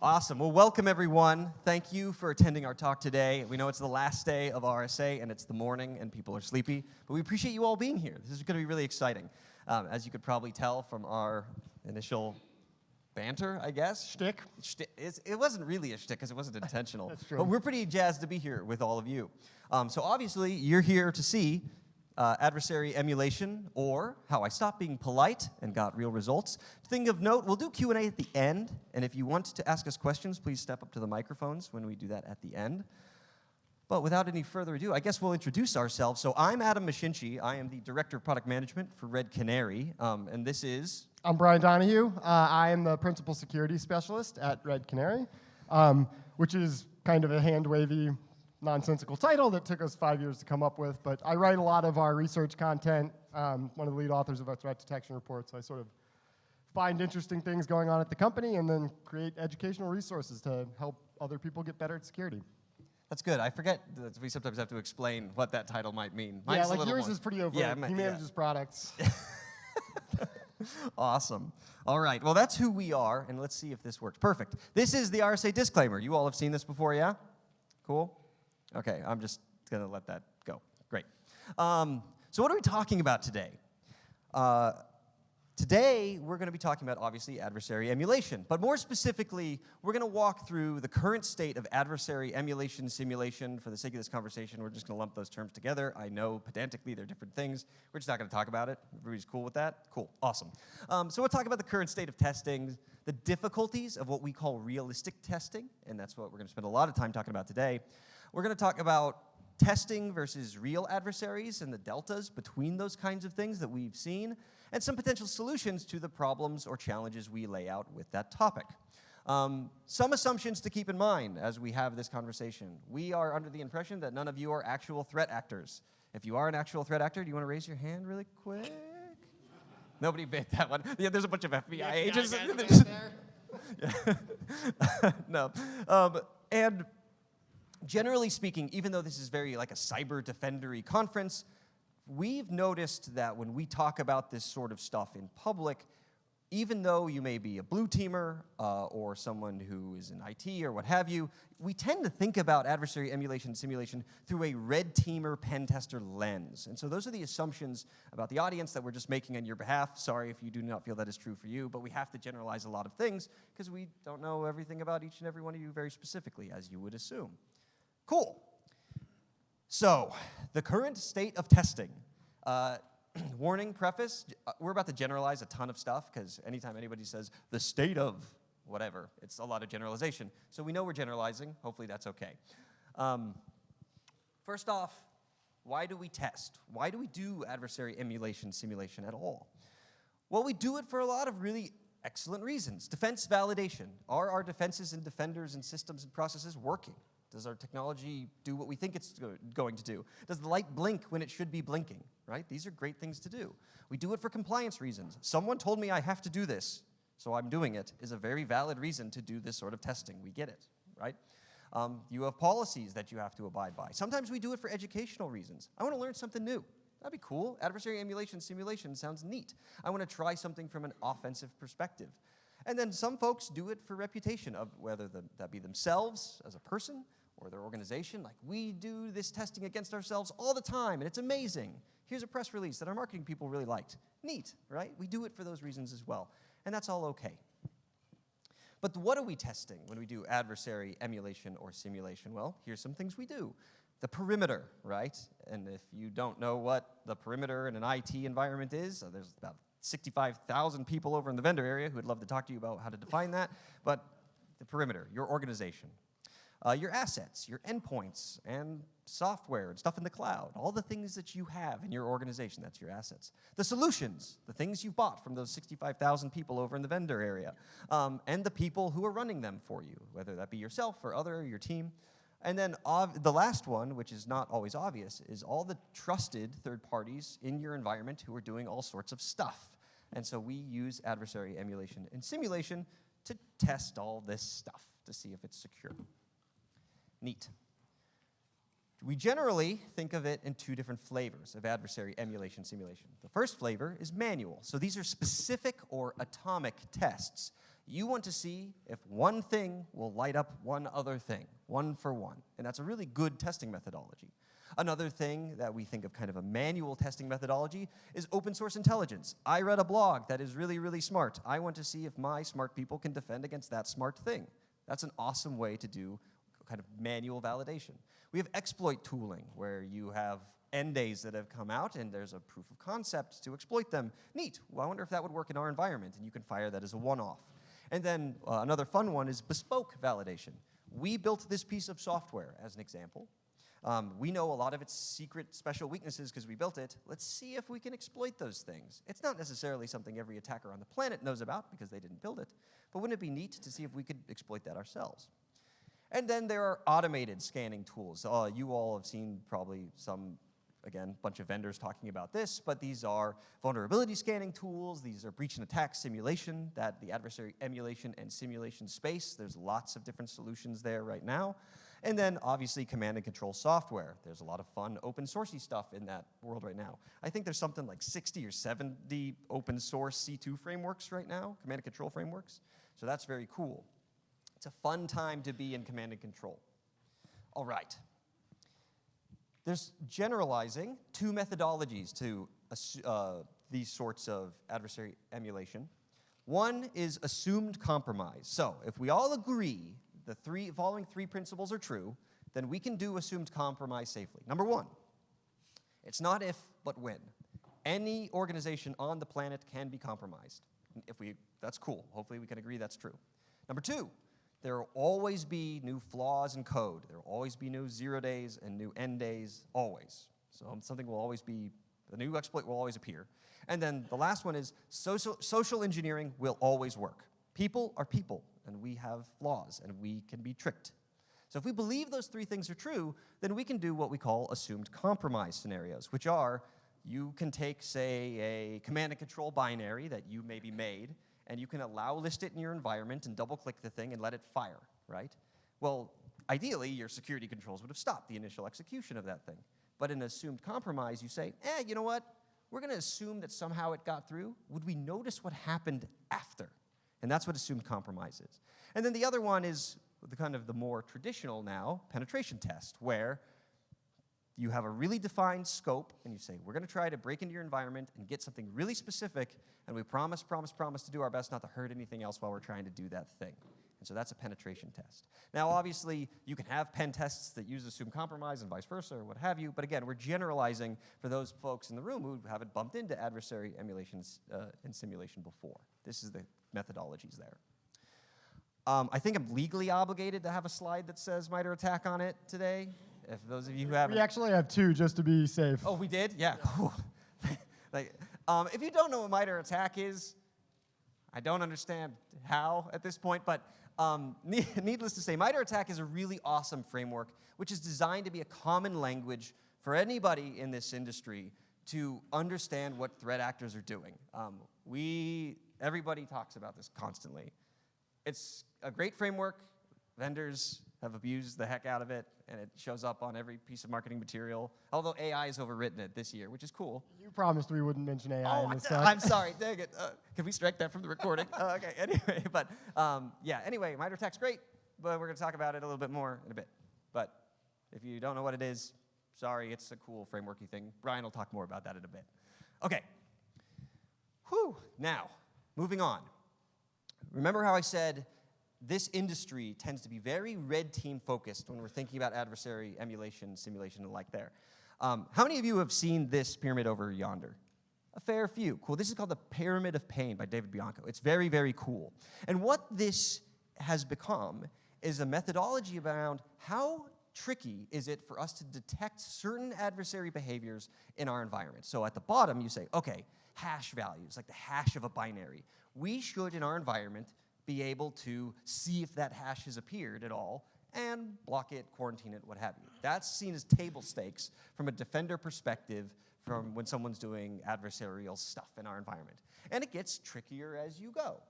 Awesome. Well, welcome everyone. Thank you for attending our talk today. We know it's the last day of RSA and it's the morning and people are sleepy, but we appreciate you all being here. This is going to be really exciting. As you could probably tell from our initial banter, I guess. Shtick. It wasn't really a shtick because it wasn't intentional. That's true. But we're pretty jazzed to be here with all of you. So obviously, you're here to see adversary emulation, or how I stopped being polite and got real results. Thing of note, we'll do Q&A at the end, and if you want to ask us questions, please step up to the microphones when we do that at the end. But without any further ado, I guess we'll introduce ourselves. So I'm Adam Mashinchi. I am the Director of Product Management for Red Canary, and this is... I'm Brian Donahue. I am the Principal Security Specialist at Red Canary, which is kind of a hand-wavy, nonsensical title that took us 5 years to come up with. But I write a lot of our research content, one of the lead authors of our threat detection report, so I sort of find interesting things going on at the company and then create educational resources to help other people get better at security. That's good. I forget that we sometimes have to explain what that title might mean. Yeah, like yours is pretty overt. Yeah, he manages products. Awesome. All right, well, that's who we are, and let's see if this works. Perfect. This is the RSA disclaimer. You all have seen this before, yeah? Cool? Okay, I'm just going to let that go. Great. So what are we talking about today? Today, we're going to be talking about, obviously, adversary emulation. But more specifically, we're going to walk through the current state of adversary emulation simulation. For the sake of this conversation, we're just going to lump those terms together. I know, pedantically, they're different things. We're just not going to talk about it. Everybody's cool with that? Cool. Awesome. So we'll talk about the current state of testing, the difficulties of what we call realistic testing, and that's what we're going to spend a lot of time talking about today. We're going to talk about testing versus real adversaries and the deltas between those kinds of things that we've seen, and some potential solutions to the problems or challenges we lay out with that topic. Some assumptions to keep in mind as we have this conversation. We are under the impression that none of you are actual threat actors. If you are an actual threat actor, do you want to raise your hand really quick? Nobody bit that one. Yeah, there's a bunch of FBI agents. Yeah. No. And generally speaking, even though this is very like a cyber defendery conference, we've noticed that when we talk about this sort of stuff in public, even though you may be a blue teamer or someone who is in IT or what have you, we tend to think about adversary emulation simulation through a red teamer pen tester lens. And so those are the assumptions about the audience that we're just making on your behalf. Sorry if you do not feel that is true for you, but we have to generalize a lot of things because we don't know everything about each and every one of you very specifically, as you would assume. Cool. So, the current state of testing. Warning, preface, we're about to generalize a ton of stuff because anytime anybody says the state of whatever, it's a lot of generalization. So we know we're generalizing. Hopefully that's okay. First off, why do we test? Why do we do adversary emulation simulation at all? Well, we do it for a lot of really excellent reasons. Defense validation. Are our defenses and defenders and systems and processes working? Does our technology do what we think it's going to do? Does the light blink when it should be blinking, right? These are great things to do. We do it for compliance reasons. Someone told me I have to do this, so I'm doing it, is a very valid reason to do this sort of testing. We get it, right? You have policies that you have to abide by. Sometimes we do it for educational reasons. I want to learn something new. That'd be cool. Adversary emulation simulation sounds neat. I want to try something from an offensive perspective. And then some folks do it for reputation, of whether that be themselves as a person or their organization. Like, we do this testing against ourselves all the time, and it's amazing. Here's a press release that our marketing people really liked. Neat, right? We do it for those reasons as well, and that's all okay. But what are we testing when we do adversary emulation or simulation? Well, here's some things we do. The perimeter, right? And if you don't know what the perimeter in an IT environment is, there's about 65,000 people over in the vendor area who would love to talk to you about how to define that. But the perimeter, your organization, your assets, your endpoints, and software and stuff in the cloud, all the things that you have in your organization, that's your assets. The solutions, the things you bought from those 65,000 people over in the vendor area, and the people who are running them for you, whether that be yourself or your team. And then the last one, which is not always obvious, is all the trusted third parties in your environment who are doing all sorts of stuff. And so we use adversary emulation and simulation to test all this stuff to see if it's secure. Neat. We generally think of it in two different flavors of adversary emulation simulation. The first flavor is manual. So these are specific or atomic tests. You want to see if one thing will light up one other thing, one for one. And that's a really good testing methodology. Another thing that we think of kind of a manual testing methodology is open source intelligence. I read a blog that is really, really smart. I want to see if my smart people can defend against that smart thing. That's an awesome way to do kind of manual validation. We have exploit tooling, where you have NDAs that have come out and there's a proof of concept to exploit them. Neat. Well, I wonder if that would work in our environment, and you can fire that as a one-off. And then another fun one is bespoke validation. We built this piece of software as an example. We know a lot of its secret special weaknesses because we built it. Let's see if we can exploit those things. It's not necessarily something every attacker on the planet knows about because they didn't build it, but wouldn't it be neat to see if we could exploit that ourselves? And then there are automated scanning tools. You all have seen probably some, again, bunch of vendors talking about this, but these are vulnerability scanning tools. These are breach and attack simulation, that the adversary emulation and simulation space. There's lots of different solutions there right now. And then, obviously, command and control software. There's a lot of fun open sourcey stuff in that world right now. I think there's something like 60 or 70 open source C2 frameworks right now, command and control frameworks. So that's very cool. It's a fun time to be in command and control. All right. There's generalizing two methodologies to these sorts of adversary emulation. One is assumed compromise. So if we all agree the following three principles are true, then we can do assumed compromise safely. Number one, it's not if, but when. Any organization on the planet can be compromised. That's cool. Hopefully we can agree that's true. Number two, there will always be new flaws in code. There will always be new 0 days and new end days, always. So something will always be, the new exploit will always appear. And then the last one is social engineering will always work. People are people, and we have flaws, and we can be tricked. So if we believe those three things are true, then we can do what we call assumed compromise scenarios, which are, you can take, say, a command and control binary that you maybe made, and you can list it in your environment and double-click the thing and let it fire, right? Well, ideally, your security controls would have stopped the initial execution of that thing. But in assumed compromise, you say, you know what? We're going to assume that somehow it got through. Would we notice what happened after? And that's what assumed compromise is. And then the other one is the more traditional now, penetration test, where you have a really defined scope, and you say, we're going to try to break into your environment and get something really specific, and we promise to do our best not to hurt anything else while we're trying to do that thing. And so that's a penetration test. Now, obviously, you can have pen tests that use assumed compromise and vice versa, or what have you, but again, we're generalizing for those folks in the room who haven't bumped into adversary emulations and simulation before. This is the methodologies there. I think I'm legally obligated to have a slide that says MITRE ATT&CK on it today. If those of you who haven't... We actually have two, just to be safe. Oh, we did? Yeah, cool. If you don't know what MITRE ATT&CK is, I don't understand how at this point, but needless to say, MITRE ATT&CK is a really awesome framework which is designed to be a common language for anybody in this industry to understand what threat actors are doing. Everybody talks about this constantly. It's a great framework. Vendors have abused the heck out of it, and it shows up on every piece of marketing material, although AI has overwritten it this year, which is cool. You promised we wouldn't mention AI in this talk. I'm sorry, dang it. Can we strike that from the recording? Okay, anyway, anyway, MITRE ATT&CK's great, but we're going to talk about it a little bit more in a bit. But if you don't know what it is, sorry, it's a cool frameworky thing. Brian will talk more about that in a bit. Okay. Now, moving on. Remember how I said this industry tends to be very red team focused when we're thinking about adversary emulation, simulation, and like there. How many of you have seen this pyramid over yonder? A fair few. Cool. This is called the Pyramid of Pain by David Bianco. It's very, very cool. And what this has become is a methodology around how tricky is it for us to detect certain adversary behaviors in our environment. So at the bottom, you say, okay, hash values, like the hash of a binary. We should, in our environment, be able to see if that hash has appeared at all and block it, quarantine it, what have you. That's seen as table stakes from a defender perspective from when someone's doing adversarial stuff in our environment. And it gets trickier as you go.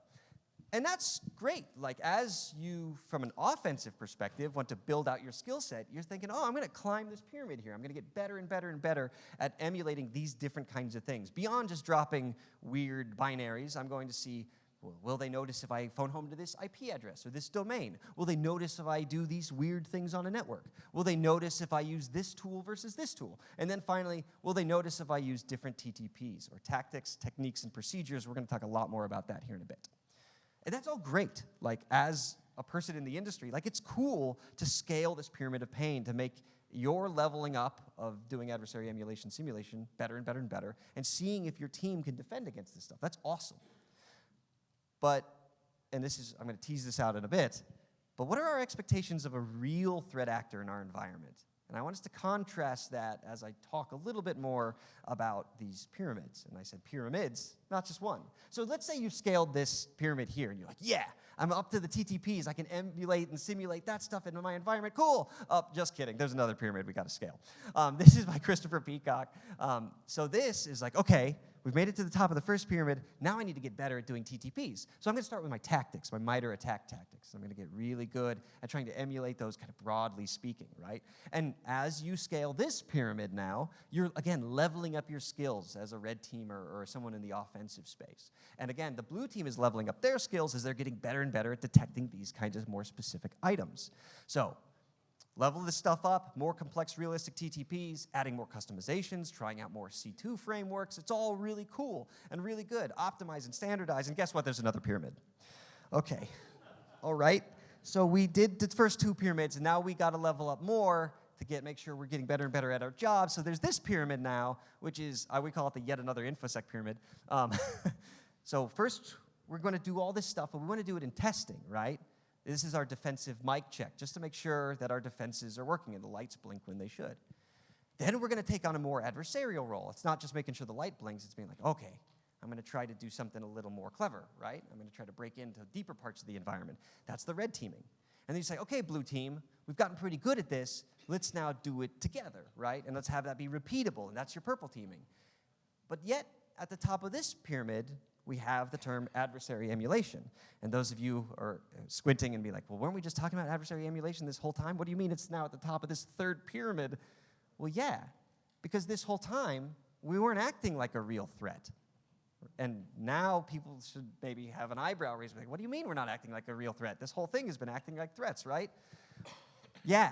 And that's great. Like, as you, from an offensive perspective, want to build out your skill set, you're thinking, I'm going to climb this pyramid here. I'm going to get better and better and better at emulating these different kinds of things. Beyond just dropping weird binaries, I'm going to see Will they notice if I phone home to this IP address or this domain? Will they notice if I do these weird things on a network? Will they notice if I use this tool versus this tool? And then finally, will they notice if I use different TTPs or tactics, techniques, and procedures? We're going to talk a lot more about that here in a bit. And that's all great. Like, as a person in the industry, like, it's cool to scale this pyramid of pain to make your leveling up of doing adversary emulation simulation better and better and better, and seeing if your team can defend against this stuff. That's awesome. But, and this is, I'm going to tease this out in a bit, but what are our expectations of a real threat actor in our environment? And I want us to contrast that as I talk a little bit more about these pyramids. And I said pyramids, not just one. So let's say you've scaled this pyramid here, and you're like, yeah, I'm up to the TTPs. I can emulate and simulate that stuff into my environment. Cool. Oh, just kidding. There's another pyramid we got to scale. This is by Christopher Peacock. So this is like, okay, we've made it to the top of the first pyramid. Now I need to get better at doing TTPs. So I'm going to start with my tactics, my MITRE attack tactics. I'm going to get really good at trying to emulate those, kind of broadly speaking, right? And as you scale this pyramid now, you're, again, leveling up your skills as a red teamer or someone in the offensive space. And again, the blue team is leveling up their skills as they're getting better and better at detecting these kinds of more specific items. So level this stuff up, more complex realistic TTPs, adding more customizations, trying out more C2 frameworks. It's all really cool and really good. Optimize and standardize, and guess what? There's another pyramid. Okay, all right. So we did the first two pyramids, and now we got to level up more to make sure we're getting better and better at our jobs. So there's this pyramid now, which is, we call it the yet another InfoSec pyramid. So first, we're going to do all this stuff, but we want to do it in testing, right? This is our defensive mic check, just to make sure that our defenses are working and the lights blink when they should. Then we're going to take on a more adversarial role. It's not just making sure the light blinks, it's being like, okay, I'm going to try to do something a little more clever, right? I'm going to try to break into deeper parts of the environment. That's the red teaming. And then you say, okay, blue team, we've gotten pretty good at this. Let's now do it together, right? And let's have that be repeatable, and that's your purple teaming. But yet, at the top of this pyramid, we have the term adversary emulation. And those of you who are squinting and be like, well, weren't we just talking about adversary emulation this whole time? What do you mean it's now at the top of this third pyramid? Well, yeah, because this whole time, we weren't acting like a real threat. And now people should maybe have an eyebrow raised, like, what do you mean we're not acting like a real threat? This whole thing has been acting like threats, right? Yeah.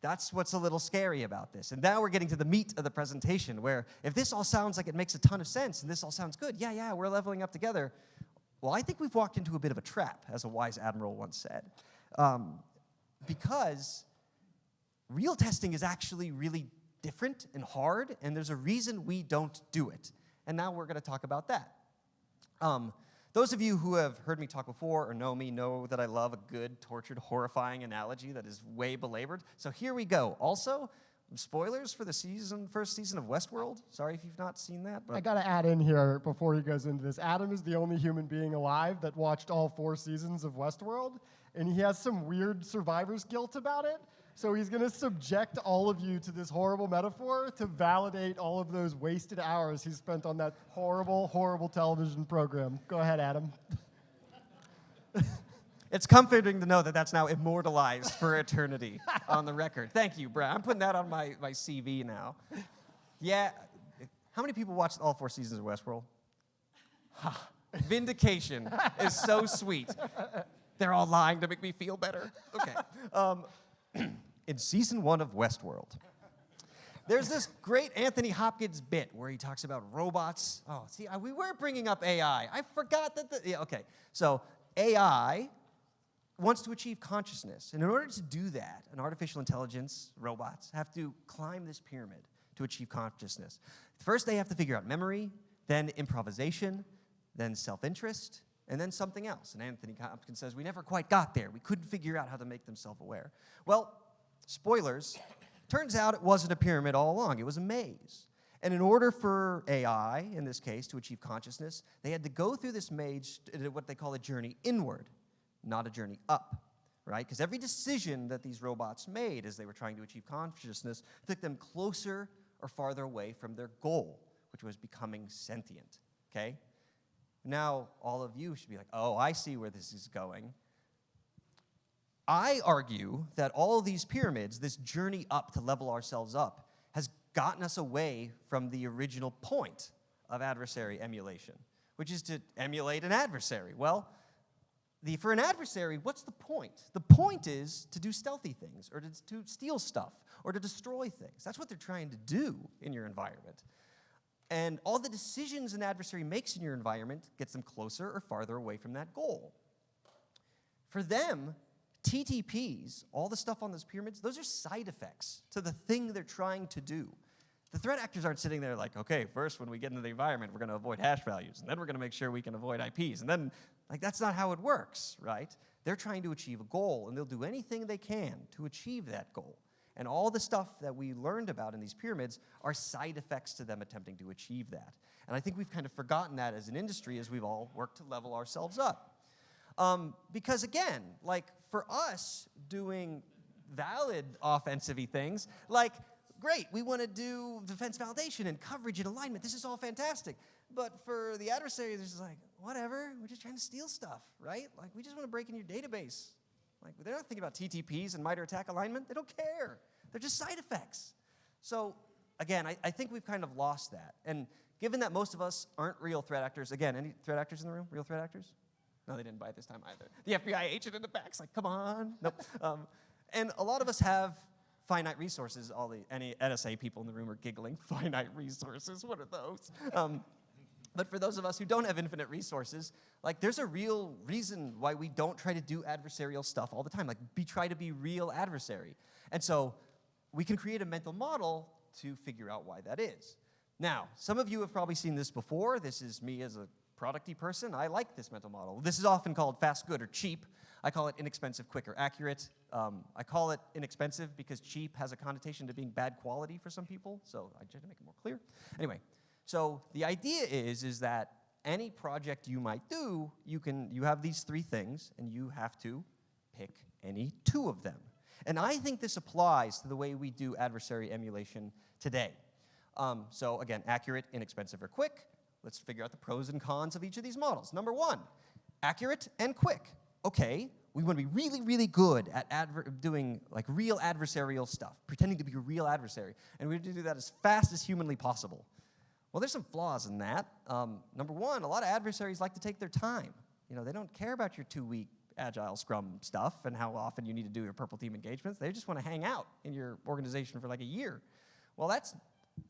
That's what's a little scary about this. And now we're getting to the meat of the presentation, where if this all sounds like it makes a ton of sense and this all sounds good, yeah, we're leveling up together. Well, I think we've walked into a bit of a trap, as a wise admiral once said. Because real testing is actually really different and hard, and there's a reason we don't do it. And now we're going to talk about that. Those of you who have heard me talk before or know me know that I love a good, tortured, horrifying analogy that is way belabored. So here we go. Also, spoilers for the first season of Westworld. Sorry if you've not seen that. But I got to add in here before he goes into this. Adam is the only human being alive that watched all 4 seasons of Westworld, and he has some weird survivor's guilt about it. So he's going to subject all of you to this horrible metaphor to validate all of those wasted hours he spent on that horrible, horrible television program. Go ahead, Adam. It's comforting to know that that's now immortalized for eternity on the record. Thank you, Brad. I'm putting that on my CV now. Yeah. How many people watched all 4 seasons of Westworld? Vindication is so sweet. They're all lying to make me feel better. Okay. In season 1 of Westworld, there's this great Anthony Hopkins bit where he talks about robots. Oh, see, we were bringing up AI. I forgot that yeah, okay. So AI wants to achieve consciousness. And in order to do that, an artificial intelligence, robots, have to climb this pyramid to achieve consciousness. First, they have to figure out memory, then improvisation, then self-interest, and then something else. And Anthony Hopkins says, we never quite got there. We couldn't figure out how to make them self-aware. Well, spoilers, turns out it wasn't a pyramid all along. It was a maze. And in order for AI, in this case, to achieve consciousness, they had to go through this maze, what they call a journey inward, not a journey up, right? Because every decision that these robots made as they were trying to achieve consciousness took them closer or farther away from their goal, which was becoming sentient, okay? Now, all of you should be like, oh, I see where this is going. I argue that all of these pyramids, this journey up to level ourselves up, has gotten us away from the original point of adversary emulation, which is to emulate an adversary. Well, for an adversary, what's the point? The point is to do stealthy things, or to steal stuff, or to destroy things. That's what they're trying to do in your environment. And all the decisions an adversary makes in your environment gets them closer or farther away from that goal. For them, TTPs, all the stuff on those pyramids, those are side effects to the thing they're trying to do. The threat actors aren't sitting there like, okay, first when we get into the environment, we're going to avoid hash values, and then we're going to make sure we can avoid IPs, and then, like, that's not how it works, right? They're trying to achieve a goal, and they'll do anything they can to achieve that goal. And all the stuff that we learned about in these pyramids are side effects to them attempting to achieve that. And I think we've kind of forgotten that as an industry as we've all worked to level ourselves up. Because again, like for us doing valid offensive-y things, like, great, we want to do defense validation and coverage and alignment. This is all fantastic. But for the adversary, they're just like, whatever, we're just trying to steal stuff, right? Like, we just want to break in your database. Like, they're not thinking about TTPs and MITRE attack alignment. They don't care. They're just side effects. So again, I think we've kind of lost that. And given that most of us aren't real threat actors, again, any threat actors in the room? Real threat actors? No, they didn't buy it this time either. The FBI agent in the back's like, come on. Nope. And a lot of us have finite resources. Any NSA people in the room are giggling. Finite resources, what are those? But for those of us who don't have infinite resources, like, there's a real reason why we don't try to do adversarial stuff all the time. Like, try to be real adversary. And so we can create a mental model to figure out why that is. Now, some of you have probably seen this before. This is me as a product-y person. I like this mental model. This is often called fast, good, or cheap. I call it inexpensive, quick, or accurate. I call it inexpensive because cheap has a connotation to being bad quality for some people, so I tried to make it more clear. Anyway, so the idea is that any project you might do, you have these three things, and you have to pick any two of them. And I think this applies to the way we do adversary emulation today. So again, accurate, inexpensive, or quick. Let's figure out the pros and cons of each of these models. Number one, accurate and quick. Okay, we want to be really, really good at doing like real adversarial stuff, pretending to be a real adversary. And we have to do that as fast as humanly possible. Well, there's some flaws in that. Number one, a lot of adversaries like to take their time. You know, they don't care about your 2-week agile scrum stuff and how often you need to do your purple team engagements. They just want to hang out in your organization for like a year. Well, that's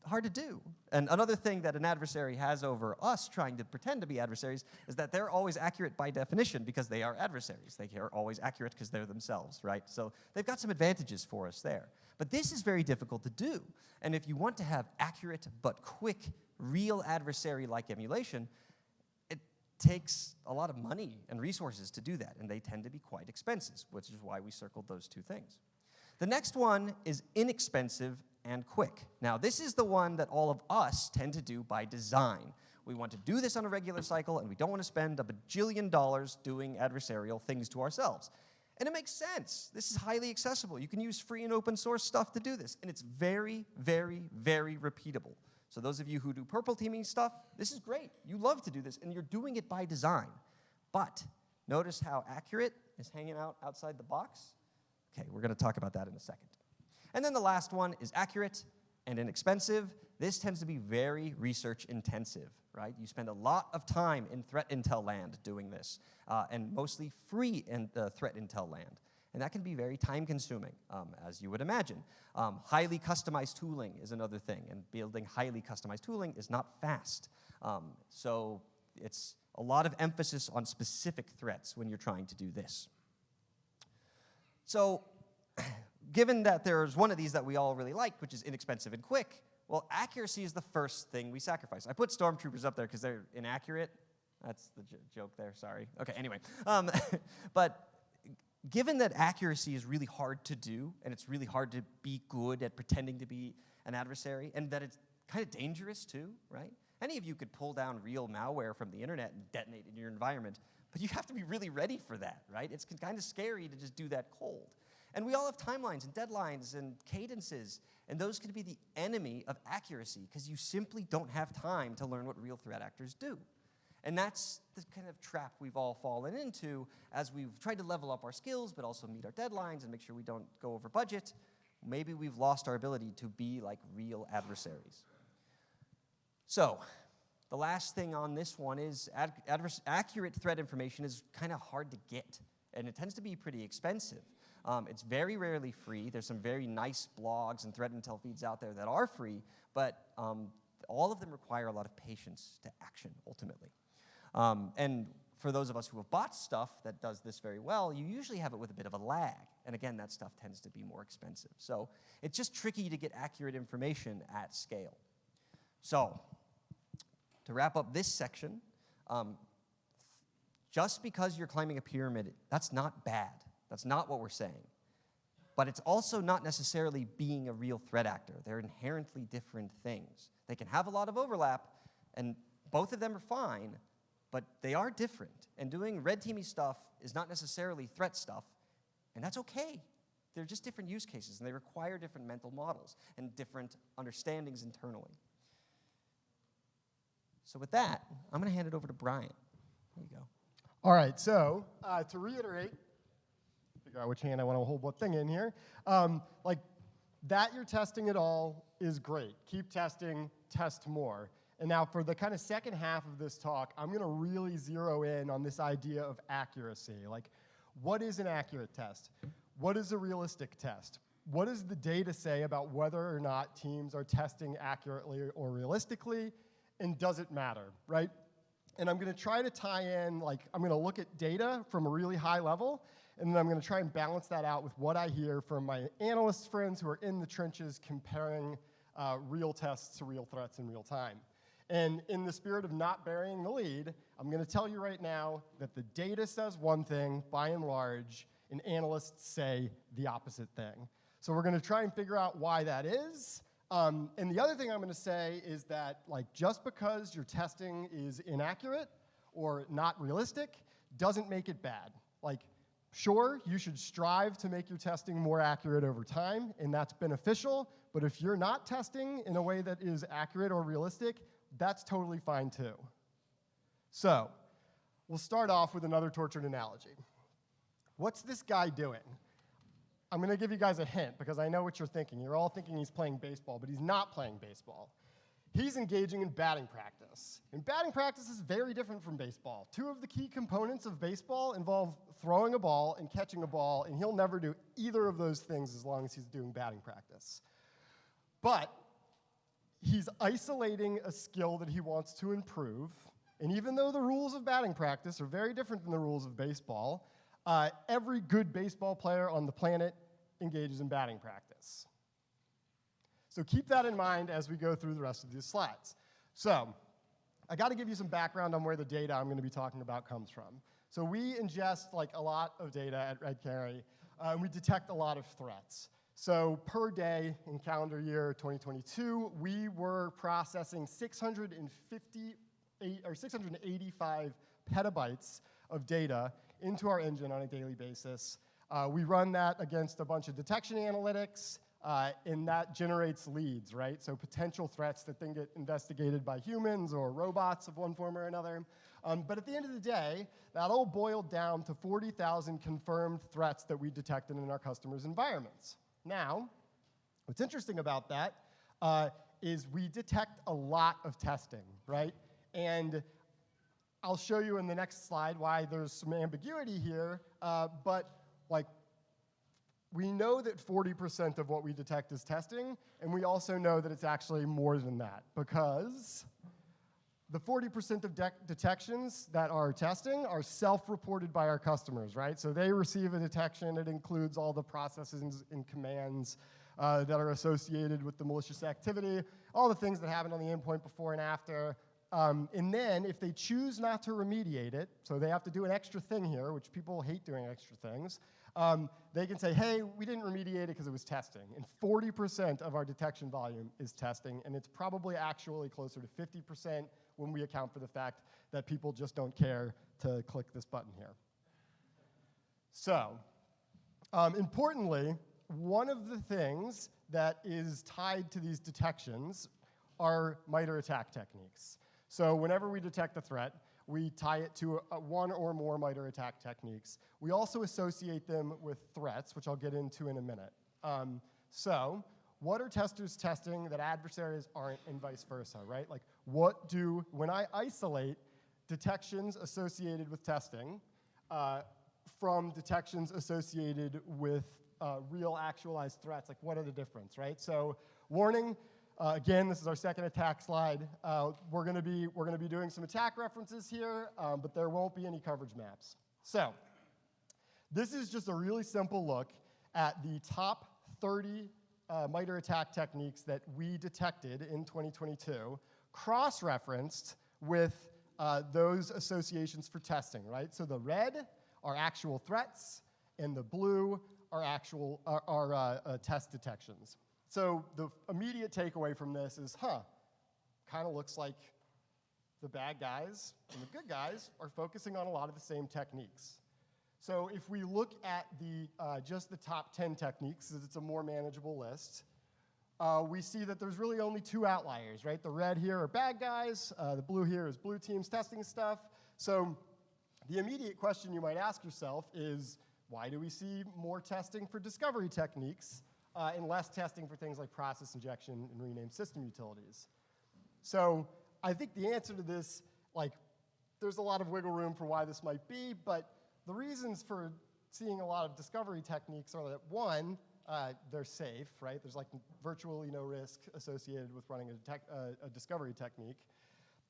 hard to do. And another thing that an adversary has over us trying to pretend to be adversaries is that they're always accurate by definition because they are adversaries. They are always accurate because they're themselves, right? So they've got some advantages for us there. But this is very difficult to do. And if you want to have accurate but quick, real adversary-like emulation, it takes a lot of money and resources to do that, and they tend to be quite expensive, which is why we circled those two things. The next one is inexpensive and quick. Now, this is the one that all of us tend to do by design. We want to do this on a regular cycle, and we don't want to spend $1 bajillion doing adversarial things to ourselves. And it makes sense. This is highly accessible. You can use free and open source stuff to do this, and it's very, very, very repeatable. So those of you who do purple teaming stuff, this is great. You love to do this, and you're doing it by design. But notice how accurate is hanging out outside the box? Okay, we're going to talk about that in a second. And then the last one is accurate and inexpensive. This tends to be very research intensive, right? You spend a lot of time in threat intel land doing this, and mostly free in threat intel land. And that can be very time consuming, as you would imagine. Highly customized tooling is another thing, and building highly customized tooling is not fast. So it's a lot of emphasis on specific threats when you're trying to do this. So given that there's one of these that we all really like, which is inexpensive and quick, well, accuracy is the first thing we sacrifice. I put stormtroopers up there because they're inaccurate. That's the joke there, sorry. Okay, anyway. But given that accuracy is really hard to do, and it's really hard to be good at pretending to be an adversary, and that it's kind of dangerous too, right? Any of you could pull down real malware from the internet and detonate in your environment, but you have to be really ready for that, right? It's kind of scary to just do that cold. And we all have timelines and deadlines and cadences, and those can be the enemy of accuracy because you simply don't have time to learn what real threat actors do. And that's the kind of trap we've all fallen into as we've tried to level up our skills but also meet our deadlines and make sure we don't go over budget. Maybe we've lost our ability to be like real adversaries. So The last thing on this one is accurate threat information is kind of hard to get, and it tends to be pretty expensive. It's very rarely free. There's some very nice blogs and threat intel feeds out there that are free, but all of them require a lot of patience to action, ultimately. And for those of us who have bought stuff that does this very well, you usually have it with a bit of a lag. And again, that stuff tends to be more expensive. So it's just tricky to get accurate information at scale. So to wrap up this section, just because you're climbing a pyramid, that's not bad. That's not what we're saying. But it's also not necessarily being a real threat actor. They're inherently different things. They can have a lot of overlap, and both of them are fine, but they are different. And doing red teamy stuff is not necessarily threat stuff, and that's okay. They're just different use cases, and they require different mental models and different understandings internally. So with that, I'm going to hand it over to Brian. There you go. All right, so to reiterate, figure out which hand I want to hold what thing in here. Like, that you're testing it all is great. Keep testing, test more. And now for the kind of second half of this talk, I'm going to really zero in on this idea of accuracy. Like, what is an accurate test? What is a realistic test? What does the data say about whether or not teams are testing accurately or realistically? And does it matter, right? And I'm going to try to tie in, like, I'm going to look at data from a really high level, and then I'm going to try and balance that out with what I hear from my analyst friends who are in the trenches comparing real tests to real threats in real time. And in the spirit of not burying the lead, I'm going to tell you right now that the data says one thing, by and large, and analysts say the opposite thing. So we're going to try and figure out why that is. And the other thing I'm going to say is that, like, just because your testing is inaccurate or not realistic doesn't make it bad. Like, sure, you should strive to make your testing more accurate over time, and that's beneficial. But if you're not testing in a way that is accurate or realistic, that's totally fine too. So we'll start off with another tortured analogy. What's this guy doing? I'm going to give you guys a hint because I know what you're thinking. You're all thinking he's playing baseball, but he's not playing baseball. He's engaging in batting practice. And batting practice is very different from baseball. Two of the key components of baseball involve throwing a ball and catching a ball, and he'll never do either of those things as long as he's doing batting practice. But he's isolating a skill that he wants to improve, and even though the rules of batting practice are very different than the rules of baseball, every good baseball player on the planet engages in batting practice. So keep that in mind as we go through the rest of these slides. So I got to give you some background on where the data I'm going to be talking about comes from. So we ingest, like, a lot of data at Red Canary, and we detect a lot of threats. So per day in calendar year 2022, we were processing 685 petabytes of data into our engine on a daily basis. We run that against a bunch of detection analytics, and that generates leads, right? So potential threats that then get investigated by humans or robots of one form or another. But at the end of the day, that all boiled down to 40,000 confirmed threats that we detected in our customers' environments. Now, what's interesting about that is we detect a lot of testing, right? And I'll show you in the next slide why there's some ambiguity here, but, like, we know that 40% of what we detect is testing, and we also know that it's actually more than that, because the 40% of detections that are testing are self-reported by our customers, right? So they receive a detection. It includes all the processes and commands that are associated with the malicious activity, all the things that happen on the endpoint before and after. And then if they choose not to remediate it, so they have to do an extra thing here, which people hate doing extra things, they can say, hey, we didn't remediate it because it was testing. And 40% of our detection volume is testing, and it's probably actually closer to 50% when we account for the fact that people just don't care to click this button here. So, importantly, one of the things that is tied to these detections are MITRE attack techniques. So whenever we detect a threat, we tie it to one or more MITRE attack techniques. We also associate them with threats, which I'll get into in a minute. So what are testers testing that adversaries aren't, and vice versa, right? Like, when I isolate detections associated with testing from detections associated with real actualized threats, like what are the difference, right? So warning, again, this is our second attack slide. We're gonna be doing some attack references here, but there won't be any coverage maps. So this is just a really simple look at the top 30 MITRE attack techniques that we detected in 2022, cross-referenced with those associations for testing, right? So the red are actual threats, and the blue are actual test detections. So the immediate takeaway from this is, kind of looks like the bad guys and the good guys are focusing on a lot of the same techniques. So if we look at just the top 10 techniques, as it's a more manageable list, we see that there's really only two outliers, right? The red here are bad guys, the blue here is blue teams testing stuff. So the immediate question you might ask yourself is, why do we see more testing for discovery techniques and less testing for things like process injection and renamed system utilities? So I think the answer to this, there's a lot of wiggle room for why this might be, but the reasons for seeing a lot of discovery techniques are that, one, they're safe, right? There's virtually no risk associated with running a discovery technique.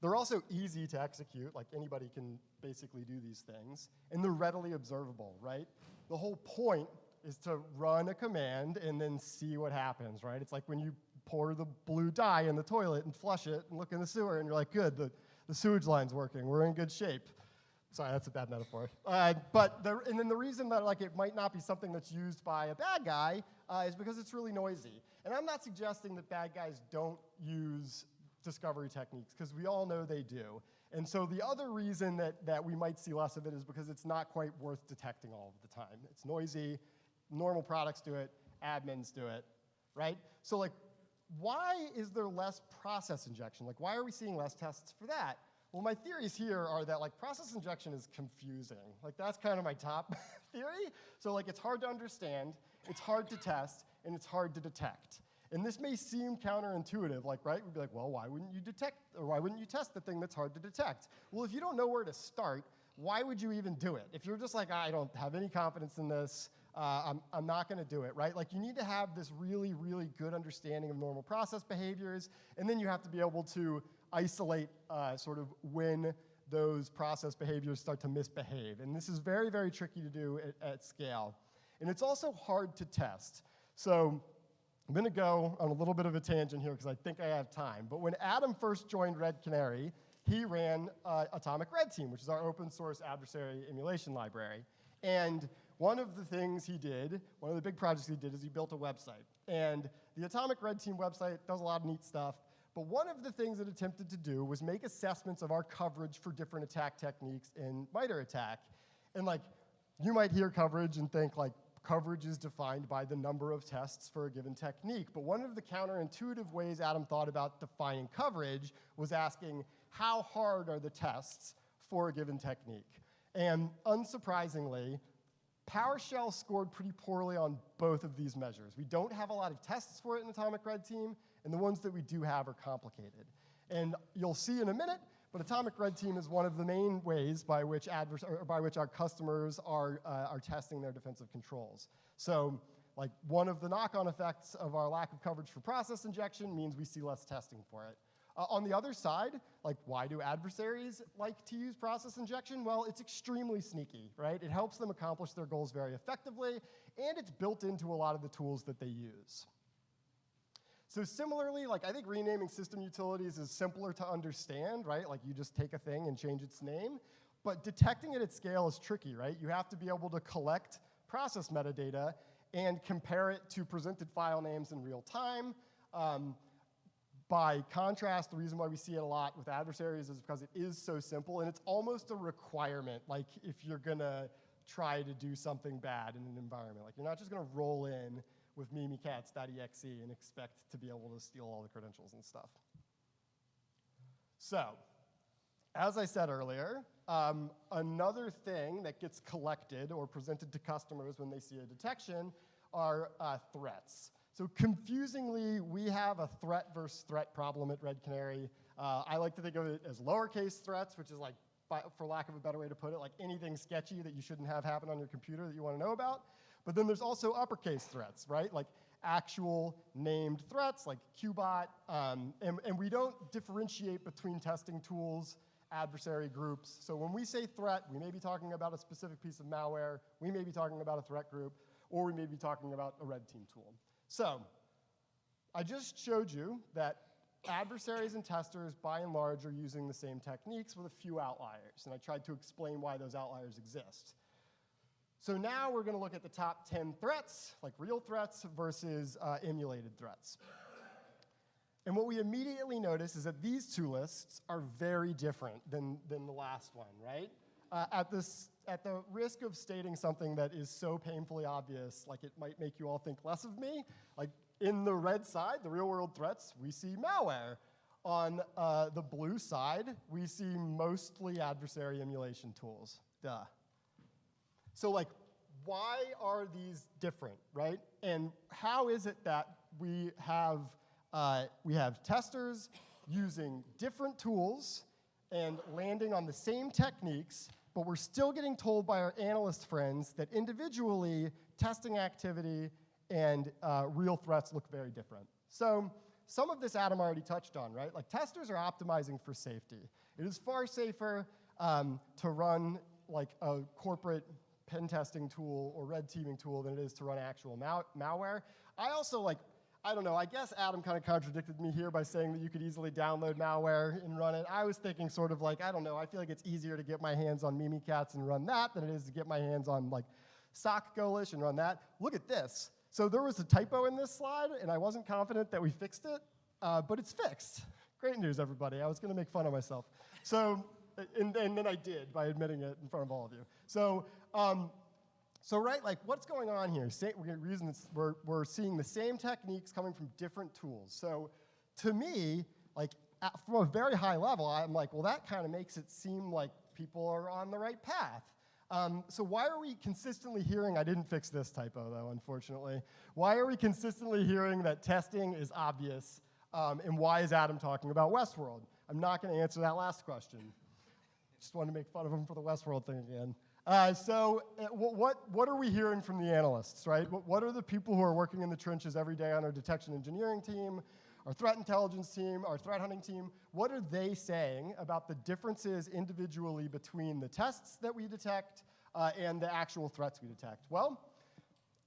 They're also easy to execute, like anybody can basically do these things, and they're readily observable, right? The whole point is to run a command and then see what happens, right? It's like when you pour the blue dye in the toilet and flush it and look in the sewer and you're like, good, the sewage line's working, we're in good shape. Sorry, that's a bad metaphor. And then the reason that it might not be something that's used by a bad guy is because it's really noisy. And I'm not suggesting that bad guys don't use discovery techniques, because we all know they do. And so the other reason that we might see less of it is because it's not quite worth detecting all of the time. It's noisy, normal products do it, admins do it, right? So why is there less process injection? Why are we seeing less tests for that? Well, my theories here are that process injection is confusing. That's kind of my top theory. So it's hard to understand, it's hard to test, and it's hard to detect. And this may seem counterintuitive, right? We'd be like, well, why wouldn't you detect, or why wouldn't you test the thing that's hard to detect? Well, if you don't know where to start, why would you even do it? If you're just like, I don't have any confidence in this, I'm not going to do it, right? You need to have this really, really good understanding of normal process behaviors, and then you have to be able to isolate sort of when those process behaviors start to misbehave. And this is very, very tricky to do at scale. And it's also hard to test. So I'm going to go on a little bit of a tangent here because I think I have time. But when Adam first joined Red Canary, he ran Atomic Red Team, which is our open source adversary emulation library. And one of the things he did, one of the big projects he did, is he built a website. And the Atomic Red Team website does a lot of neat stuff. But one of the things it attempted to do was make assessments of our coverage for different attack techniques in MITRE ATT&CK. And you might hear coverage and think coverage is defined by the number of tests for a given technique. But one of the counterintuitive ways Adam thought about defining coverage was asking, how hard are the tests for a given technique? And unsurprisingly, PowerShell scored pretty poorly on both of these measures. We don't have a lot of tests for it in Atomic Red Team, and the ones that we do have are complicated. And you'll see in a minute, but Atomic Red Team is one of the main ways by which our customers are testing their defensive controls. So one of the knock-on effects of our lack of coverage for process injection means we see less testing for it. On the other side, why do adversaries like to use process injection? Well, it's extremely sneaky, right? It helps them accomplish their goals very effectively, and it's built into a lot of the tools that they use. So similarly, I think renaming system utilities is simpler to understand, right? You just take a thing and change its name. But detecting it at scale is tricky, right? You have to be able to collect process metadata and compare it to presented file names in real time. By contrast, the reason why we see it a lot with adversaries is because it is so simple, and it's almost a requirement, if you're going to try to do something bad in an environment. You're not just going to roll in with mimikatz.exe and expect to be able to steal all the credentials and stuff. So, as I said earlier, another thing that gets collected or presented to customers when they see a detection are threats. So confusingly, we have a threat versus threat problem at Red Canary. I like to think of it as lowercase threats, which is like, for lack of a better way to put it, like anything sketchy that you shouldn't have happen on your computer that you want to know about. But then there's also uppercase threats, right? Like actual named threats like Qbot. And we don't differentiate between testing tools, adversary groups. So when we say threat, we may be talking about a specific piece of malware. We may be talking about a threat group, or we may be talking about a red team tool. So I just showed you that adversaries and testers, by and large, are using the same techniques with a few outliers. And I tried to explain why those outliers exist. So now we're going to look at the top 10 threats, like real threats versus emulated threats. And what we immediately notice is that these two lists are very different than the last one, right? At the risk of stating something that is so painfully obvious, like it might make you all think less of me, like in the red side, the real world threats, we see malware. On the blue side, we see mostly adversary emulation tools. Duh. So like, why are these different, right? And how is it that we have testers using different tools and landing on the same techniques, but we're still getting told by our analyst friends that individually testing activity and real threats look very different? So some of this Adam already touched on, right? Like testers are optimizing for safety. It is far safer to run like a corporate pen testing tool or red teaming tool than it is to run actual malware. I also like, I don't know, I guess Adam kind of contradicted me here by saying that you could easily download malware and run it. I was thinking sort of like, I don't know, I feel like it's easier to get my hands on Mimikatz and run that than it is to get my hands on like Sock Golish and run that. Look at this. So there was a typo in this slide, and I wasn't confident that we fixed it, but it's fixed. Great news, everybody. I was going to make fun of myself. So, and then I did by admitting it in front of all of you. So, right, like what's going on here? We're seeing the same techniques coming from different tools. So to me, like from a very high level, I'm like, well, that kind of makes it seem like people are on the right path. So why are we consistently hearing, I didn't fix this typo though, unfortunately. Why are we consistently hearing that testing is obvious, and why is Adam talking about Westworld? I'm not going to answer that last question. Just wanted to make fun of him for the Westworld thing again. What are we hearing from the analysts, right? What are the people who are working in the trenches every day on our detection engineering team, our threat intelligence team, our threat hunting team? What are they saying about the differences individually between the tests that we detect and the actual threats we detect? Well,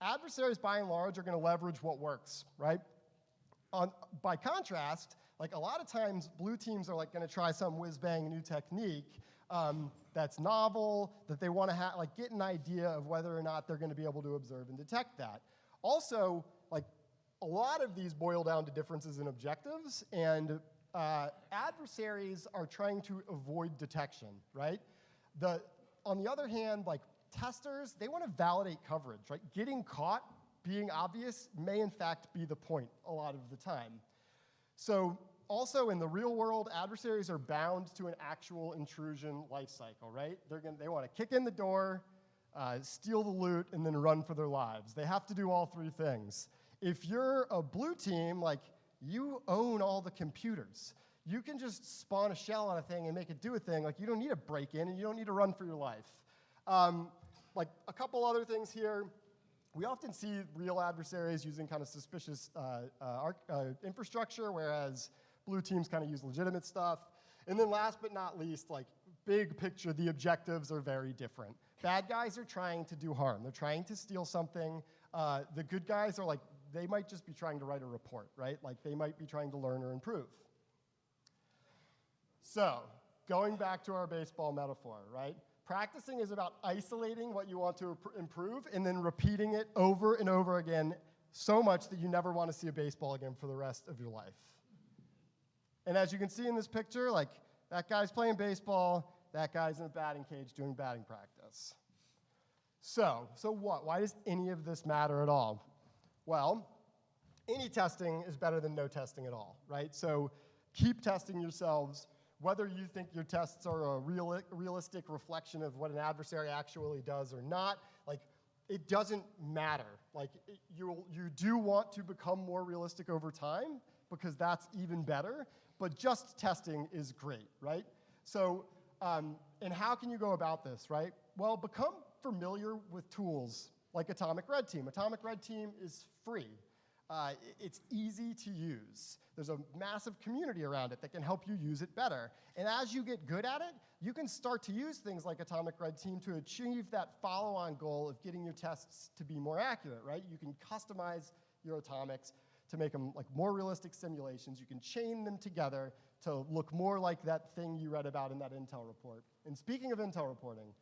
adversaries, by and large, are going to leverage what works, right? By contrast, like a lot of times, blue teams are like going to try some whiz-bang new technique that's novel, that they want to like get an idea of whether or not they're going to be able to observe and detect that. Also, like a lot of these boil down to differences in objectives, and adversaries are trying to avoid detection, right? On the other hand, like testers, they want to validate coverage, right? Getting caught, being obvious, may in fact be the point a lot of the time. So also in the real world, adversaries are bound to an actual intrusion life cycle, right? They want to kick in the door, steal the loot, and then run for their lives. They have to do all three things. If you're a blue team, like you own all the computers. You can just spawn a shell on a thing and make it do a thing. Like you don't need to break in and you don't need to run for your life. Like a couple other things here. We often see real adversaries using kind of suspicious infrastructure, whereas blue teams kind of use legitimate stuff. And then last but not least, like big picture, the objectives are very different. Bad guys are trying to do harm. They're trying to steal something. The good guys are like, they might just be trying to write a report, right? Like they might be trying to learn or improve. So going back to our baseball metaphor, right? Practicing is about isolating what you want to improve and then repeating it over and over again so much that you never want to see a baseball again for the rest of your life. And as you can see in this picture, like that guy's playing baseball, that guy's in a batting cage doing batting practice. So what? Why does any of this matter at all? Well, any testing is better than no testing at all, right? So keep testing yourselves. Whether you think your tests are a realistic reflection of what an adversary actually does or not, like it doesn't matter. Like, you do want to become more realistic over time because that's even better, but just testing is great, right? So, and how can you go about this, right? Well, become familiar with tools like Atomic Red Team. Atomic Red Team is free. It's easy to use. There's a massive community around it that can help you use it better. And as you get good at it, you can start to use things like Atomic Red Team to achieve that follow-on goal of getting your tests to be more accurate, right? You can customize your atomics to make them like more realistic simulations. You can chain them together to look more like that thing you read about in that Intel report. And speaking of Intel reporting,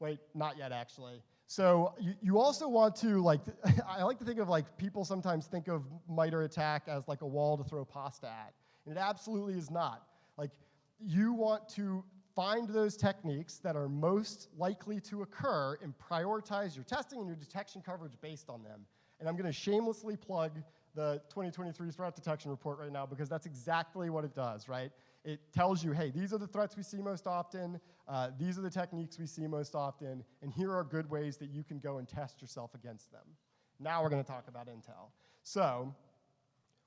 wait, not yet actually. So you also want to, like, I like to think of, like, people sometimes think of MITRE ATT&CK as like a wall to throw pasta at. And it absolutely is not. Like, you want to find those techniques that are most likely to occur and prioritize your testing and your detection coverage based on them. And I'm going to shamelessly plug the 2023 threat detection report right now because that's exactly what it does, right? It tells you, hey, these are the threats we see most often, these are the techniques we see most often, and here are good ways that you can go and test yourself against them. Now we're going to talk about Intel. So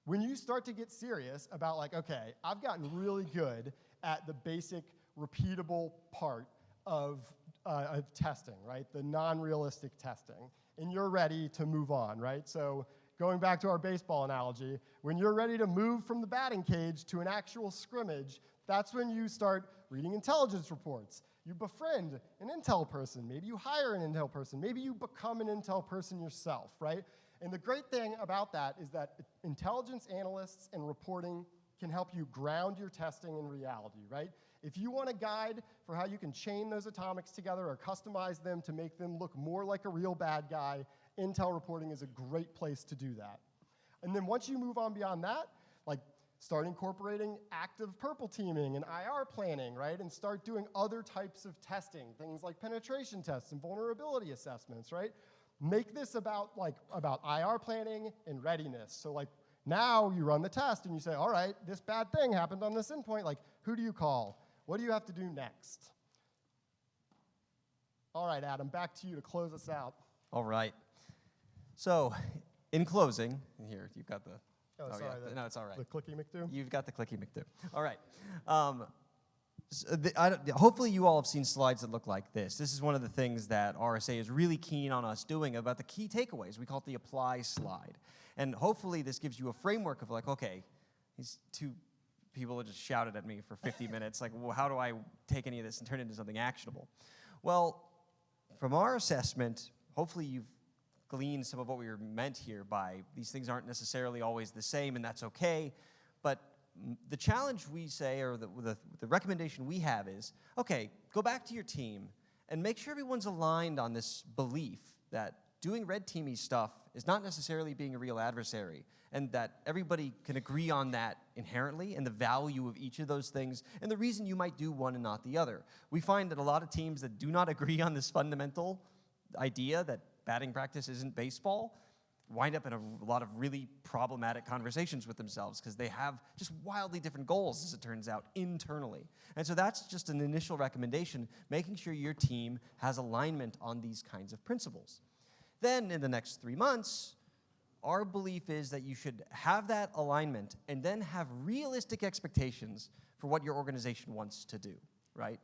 when you start to get serious about, like, okay, I've gotten really good at the basic repeatable part of testing, right? The non-realistic testing. And you're ready to move on, right? So going back to our baseball analogy, when you're ready to move from the batting cage to an actual scrimmage, that's when you start reading intelligence reports. You befriend an Intel person. Maybe you hire an Intel person. Maybe you become an Intel person yourself, right? And the great thing about that is that intelligence analysts and reporting can help you ground your testing in reality, right? If you want a guide for how you can chain those atomics together or customize them to make them look more like a real bad guy, Intel reporting is a great place to do that. And then once you move on beyond that, like, start incorporating active purple teaming and IR planning, right? And start doing other types of testing, things like penetration tests and vulnerability assessments, right? Make this about IR planning and readiness. So, like, now you run the test and you say, all right, this bad thing happened on this endpoint. Like, who do you call? What do you have to do next? All right, Adam, back to you to close us out. All right. So, in closing, here, you've got the... Oh, sorry. Yeah. No, it's all right. The clicky McDo? You've got the clicky McDo. All right. Hopefully you all have seen slides that look like this. This is one of the things that RSA is really keen on us doing about the key takeaways. We call it the apply slide. And hopefully this gives you a framework of, like, okay, these two people just shouted at me for 50 minutes. Like, well, how do I take any of this and turn it into something actionable? Well, from our assessment, hopefully you've gleaned some of what we were meant here by these things aren't necessarily always the same, and that's okay. But the challenge we say, or the recommendation we have is, okay, go back to your team and make sure everyone's aligned on this belief that doing red teamy stuff is not necessarily being a real adversary, and that everybody can agree on that inherently and the value of each of those things and the reason you might do one and not the other. We find that a lot of teams that do not agree on this fundamental idea that batting practice isn't baseball wind up in a lot of really problematic conversations with themselves because they have just wildly different goals, as it turns out, internally. And so that's just an initial recommendation, making sure your team has alignment on these kinds of principles. Then in the next 3 months, our belief is that you should have that alignment and then have realistic expectations for what your organization wants to do, right?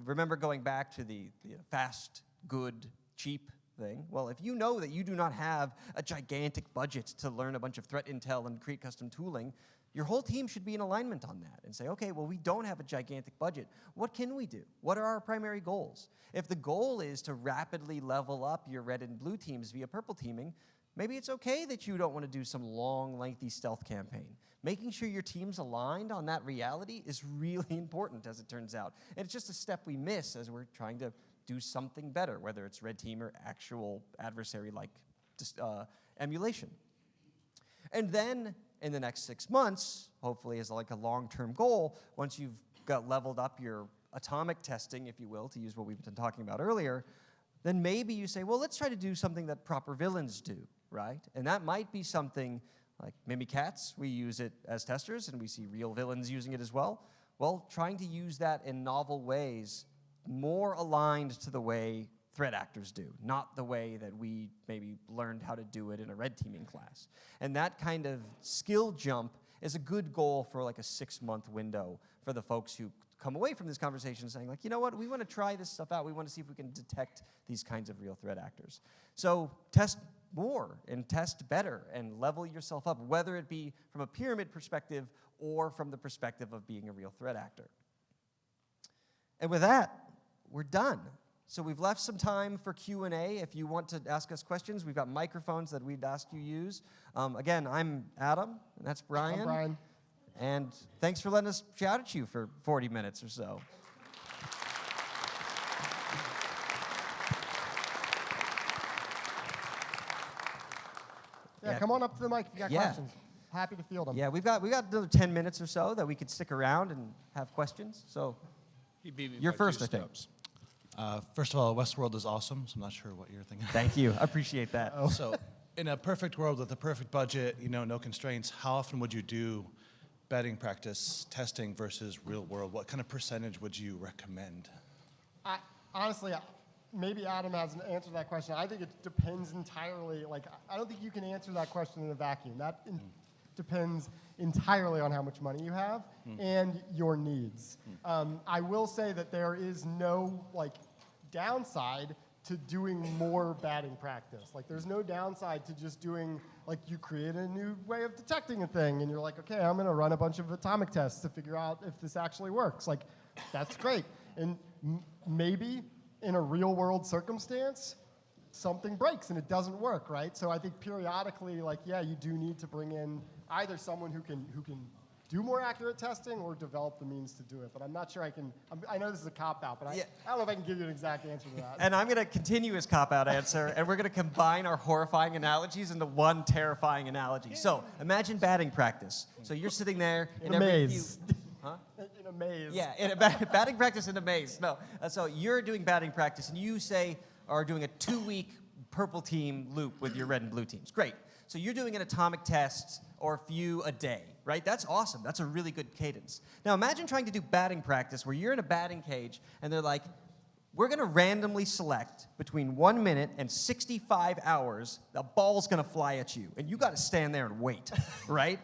Remember going back to the fast, good, cheap thing? Well, if you know that you do not have a gigantic budget to learn a bunch of threat intel and create custom tooling, your whole team should be in alignment on that and say, okay, well, we don't have a gigantic budget. What can we do? What are our primary goals? If the goal is to rapidly level up your red and blue teams via purple teaming, maybe it's okay that you don't want to do some long, lengthy stealth campaign. Making sure your team's aligned on that reality is really important, as it turns out. And it's just a step we miss as we're trying to do something better, whether it's red team or actual adversary-like emulation. And then in the next 6 months, hopefully as like a long-term goal, once you've got leveled up your atomic testing, if you will, to use what we've been talking about earlier, then maybe you say, well, let's try to do something that proper villains do, right? And that might be something like Mimikatz. We use it as testers, and we see real villains using it as well. Well, trying to use that in novel ways, more aligned to the way threat actors do, not the way that we maybe learned how to do it in a red teaming class. And that kind of skill jump is a good goal for like a 6-month window for the folks who come away from this conversation saying like, you know what, we want to try this stuff out. We want to see if we can detect these kinds of real threat actors. So test more and test better and level yourself up, whether it be from a pyramid perspective or from the perspective of being a real threat actor. And with that, we're done. So we've left some time for Q&A. If you want to ask us questions, we've got microphones that we'd ask you use. Again, I'm Adam, and that's Brian. I'm Brian. And thanks for letting us shout at you for 40 minutes or so. Yeah, come on up to the mic if you got Yeah. questions. Happy to field them. Yeah, we got another 10 minutes or so that we could stick around and have questions. So He beat me you're by first, 2 I think. steps. First of all, Westworld is awesome, so I'm not sure what you're thinking. Thank you. I appreciate that. So, in a perfect world with a perfect budget, no constraints, how often would you do betting practice testing versus real world? What kind of percentage would you recommend? Honestly, maybe Adam hasn't answered that question. I think it depends entirely. Like, I don't think you can answer that question in a vacuum. That depends entirely on how much money you have and your needs. I will say that there is no downside to doing more batting practice. Like, there's no downside to just doing, like, you create a new way of detecting a thing, and you're like, okay, I'm gonna run a bunch of atomic tests to figure out if this actually works. Like, that's great. And maybe in a real world circumstance, something breaks and it doesn't work, right? So I think periodically, like, yeah, you do need to bring in either someone who can do more accurate testing or develop the means to do it. But I'm not sure I know this is a cop-out, but I don't know if I can give you an exact answer to that. And I'm going to continue his cop-out answer, and we're going to combine our horrifying analogies into one terrifying analogy. So imagine batting practice. So you're sitting there In a maze. In a batting practice in a maze. No. So you're doing batting practice, and you are doing a 2-week purple team loop with your red and blue teams. Great. So you're doing an atomic test or a few a day, right? That's awesome. That's a really good cadence. Now imagine trying to do batting practice where you're in a batting cage, and they're like, we're going to randomly select between 1 minute and 65 hours, the ball's going to fly at you, and you got to stand there and wait, right?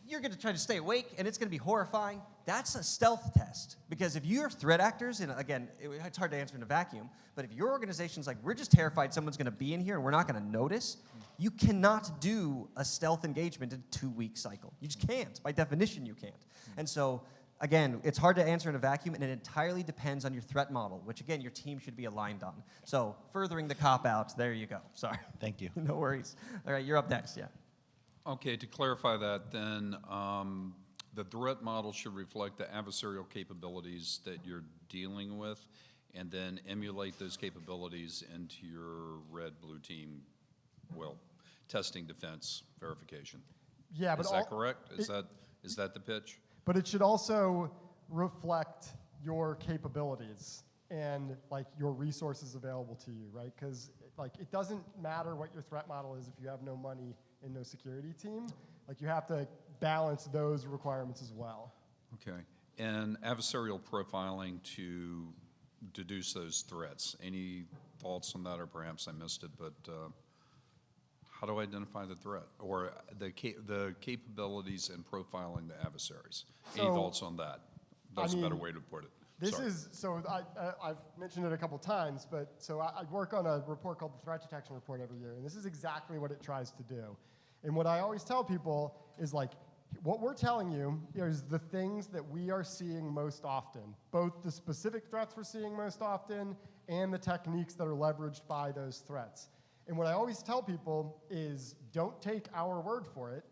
You're going to try to stay awake, and it's going to be horrifying. That's a stealth test. Because if you're threat actors, and again, it's hard to answer in a vacuum, but if your organization's like, we're just terrified someone's going to be in here and we're not going to notice, you cannot do a stealth engagement in a 2-week cycle. You just can't. By definition, you can't. And so, again, it's hard to answer in a vacuum, and it entirely depends on your threat model, which, again, your team should be aligned on. So, furthering the cop-out, there you go. Sorry. Thank you. No worries. All right, you're up next, yeah. Okay, to clarify that, then, the threat model should reflect the adversarial capabilities that you're dealing with, and then emulate those capabilities into your red-blue team, testing, defense, verification. Yeah, but Is that correct? Is that the pitch? But it should also reflect your capabilities and your resources available to you, right? Because it doesn't matter what your threat model is if you have no money and no security team. You have to balance those requirements as well. Okay. And adversarial profiling to deduce those threats. Any thoughts on that, or perhaps I missed it, but how do I identify the threat or the capabilities in profiling the adversaries? Any So, thoughts on that? That's a better way to put it. I've mentioned it a couple times, but I work on a report called the Threat Detection Report every year, and this is exactly what it tries to do. And what I always tell people is what we're telling you is the things that we are seeing most often, both the specific threats we're seeing most often and the techniques that are leveraged by those threats. And what I always tell people is don't take our word for it.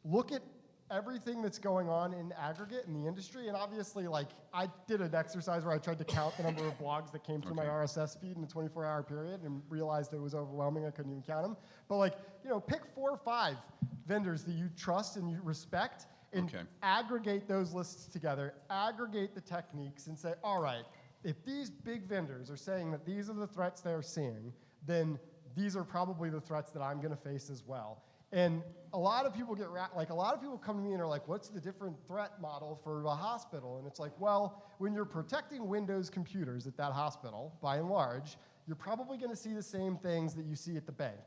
Look at everything that's going on in aggregate in the industry, and obviously, I did an exercise where I tried to count the number of blogs that came through my RSS feed in a 24-hour period and realized it was overwhelming. I couldn't even count them. But pick 4 or 5 vendors that you trust and you respect, and aggregate those lists together, aggregate the techniques, and say, all right, if these big vendors are saying that these are the threats they're seeing, then these are probably the threats that I'm going to face as well. And a lot of people come to me and are like, what's the different threat model for a hospital? And it's like, well, when you're protecting Windows computers at that hospital, by and large, you're probably going to see the same things that you see at the bank.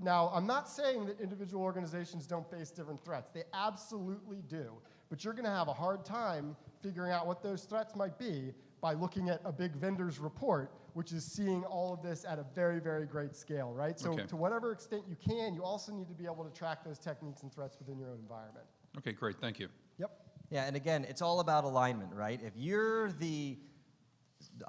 Now, I'm not saying that individual organizations don't face different threats. They absolutely do. But you're going to have a hard time figuring out what those threats might be by looking at a big vendor's report, which is seeing all of this at a very, very great scale, right? So Okay. to whatever extent you can, you also need to be able to track those techniques and threats within your own environment. Okay, great, thank you. Yep. Yeah, and again, it's all about alignment, right? If you're the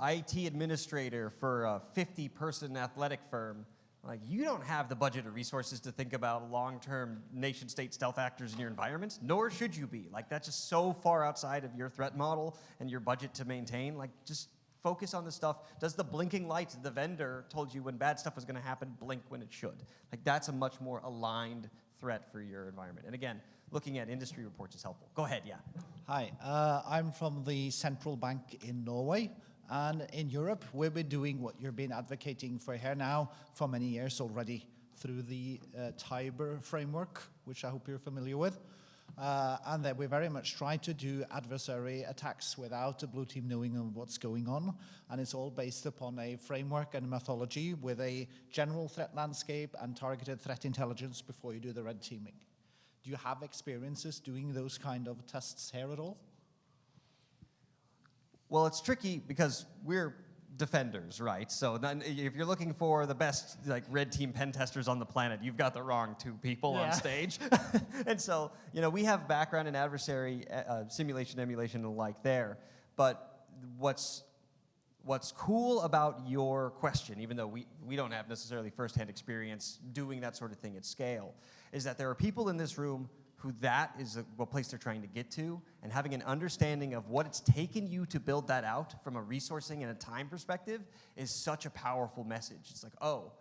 IT administrator for a 50-person athletic firm, like you don't have the budget or resources to think about long-term nation-state stealth actors in your environment, nor should you be. Like that's just so far outside of your threat model and your budget to maintain. Like just focus on the stuff. Does the blinking light the vendor told you when bad stuff was going to happen blink when it should? Like that's a much more aligned threat for your environment. And again, looking at industry reports is helpful. Go ahead, yeah. Hi, I'm from the central bank in Norway. And in Europe, we've been doing what you've been advocating for here now for many years already through the Tiber framework, which I hope you're familiar with. And that we very much try to do adversary attacks without the blue team knowing of what's going on. And it's all based upon a framework and methodology with a general threat landscape and targeted threat intelligence before you do the red teaming. Do you have experiences doing those kind of tests here at all? Well, it's tricky because we're defenders, right? So if you're looking for the best like red team pen testers on the planet, you've got the wrong two people on stage. And so, we have background in adversary simulation, emulation, and the like there. But what's cool about your question, even though we don't have necessarily firsthand experience doing that sort of thing at scale, is that there are people in this room who that is a place they're trying to get to, and having an understanding of what it's taken you to build that out from a resourcing and a time perspective is such a powerful message. It's like, oh,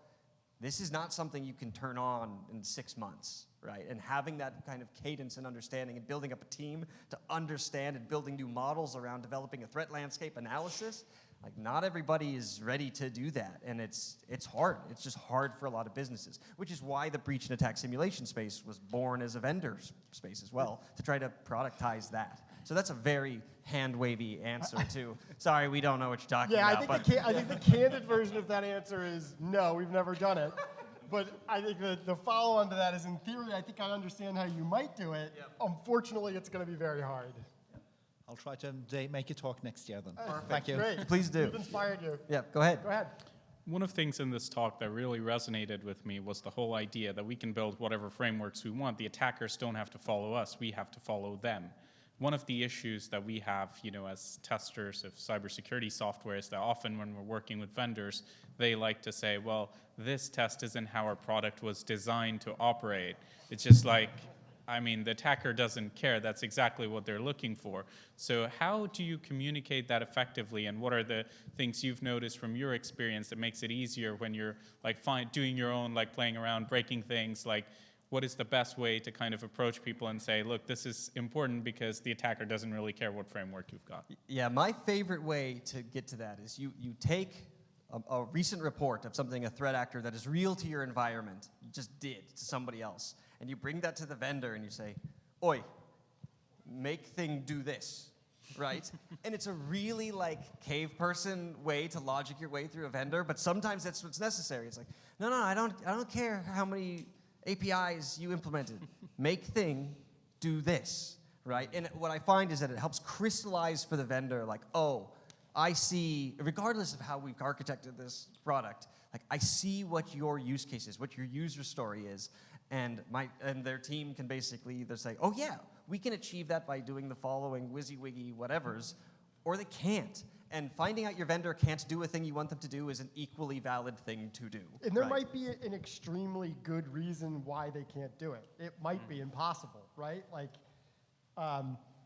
this is not something you can turn on in 6 months, right? And having that kind of cadence and understanding and building up a team to understand and building new models around developing a threat landscape analysis, like not everybody is ready to do that, and it's hard. It's just hard for a lot of businesses, which is why the breach and attack simulation space was born as a vendor space as well, to try to productize that. So that's a very hand-wavy answer to, sorry, we don't know what you're talking about. I think the candid version of that answer is no, we've never done it. But I think the follow-on to that is, in theory, I think I understand how you might do it. Yep. Unfortunately, it's going to be very hard. I'll try to make a talk next year then. Thank you. Great. Please do. We've inspired you. Yeah, go ahead. Go ahead. One of the things in this talk that really resonated with me was the whole idea that we can build whatever frameworks we want. The attackers don't have to follow us. We have to follow them. One of the issues that we have, as testers of cybersecurity software is that often when we're working with vendors, they like to say, well, this test isn't how our product was designed to operate. It's just like, the attacker doesn't care. That's exactly what they're looking for. So how do you communicate that effectively, and what are the things you've noticed from your experience that makes it easier when you're doing your own, playing around, breaking things? What is the best way to kind of approach people and say, look, this is important because the attacker doesn't really care what framework you've got? Yeah, my favorite way to get to that is you take a recent report of something, a threat actor that is real to your environment, you just did to somebody else, and you bring that to the vendor and you say, oi, make thing do this, right? And it's a really cave person way to logic your way through a vendor, but sometimes that's what's necessary. It's like, no, I don't care how many APIs you implemented. Make thing do this, right? And what I find is that it helps crystallize for the vendor, oh, I see, regardless of how we've architected this product, I see what your use case is, what your user story is, and their team can basically either say, oh yeah, we can achieve that by doing the following WYSIWYG whatevers, or they can't. And finding out your vendor can't do a thing you want them to do is an equally valid thing to do. And there might be an extremely good reason why they can't do it. It might be impossible, right?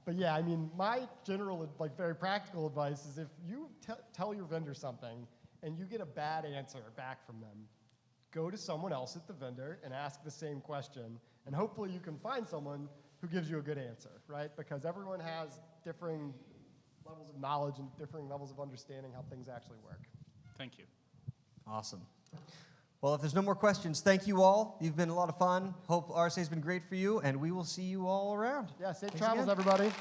But yeah, my general, very practical advice is if you tell your vendor something and you get a bad answer back from them, go to someone else at the vendor and ask the same question, and hopefully you can find someone who gives you a good answer, right? Because everyone has differing levels of knowledge and differing levels of understanding how things actually work. Thank you. Awesome. Well, if there's no more questions, thank you all. You've been a lot of fun. Hope RSA has been great for you, and we will see you all around. Yeah, safe Thanks travels, again. everybody.